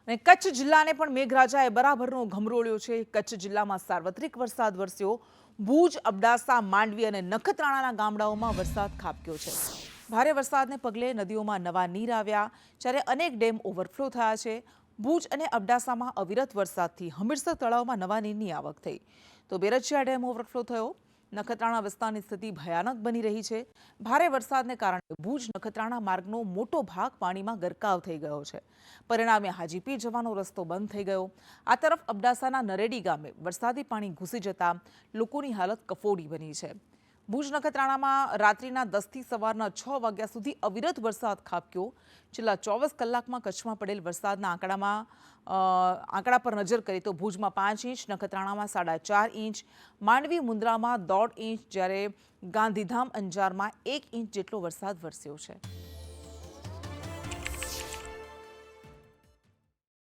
અને કચ્છ જિલ્લાને પણ મેઘરાજાએ બરાબરનો ઘમરોળ્યો છે। કચ્છ જિલ્લામાં સાર્વત્રિક વરસાદ વરસ્યો। ભુજ, અબડાસા, માંડવી અને નખત્રાણાના ગામડાઓમાં વરસાદ ખાબક્યો છે। ભારે વરસાદને પગલે નદીઓમાં નવા નીર આવ્યા, જ્યારે અનેક ડેમ ઓવરફ્લો થયા છે। ભુજ અને અબડાસામાં અવિરત વરસાદથી હમીરસર તળાવમાં નવા નીરની આવક થઈ, તો બેરજીયા ડેમ ઓવરફ્લો થયો। નખત્રાણા વિસ્તારની સ્થિતિ ભયાનક બની રહી છે। ભારે વરસાદને કારણે ભુજ નખત્રાણા માર્ગનો મોટો ભાગ પાણીમાં ગરકાવ થઈ ગયો છે। પરિણામે હાજીપીર જવાનો રસ્તો બંધ થઈ ગયો। આ તરફ અબડાસાના નરેડી ગામે વરસાદી પાણી ઘૂસી જતા લોકોની હાલત કફોડી બની છે। ભુજ નખત્રાણામાં રાત્રિના 10થી સવારના 6 વાગ્યા સુધી અવિરત વરસાદ ખાબક્યો। છેલ્લા 24 કલાકમાં કચ્છમાં પડેલ વરસાદના આંકડા પર નજર કરીએ તો ભુજમાં 5 ઇંચ, નખત્રાણામાં 4.5 ઇંચ, માંડવી મુન્દ્રામાં 1.5 ઇંચ, જ્યારે ગાંધીધામ અંજારમાં 1 ઇંચ જેટલો વરસાદ વરસ્યો છે।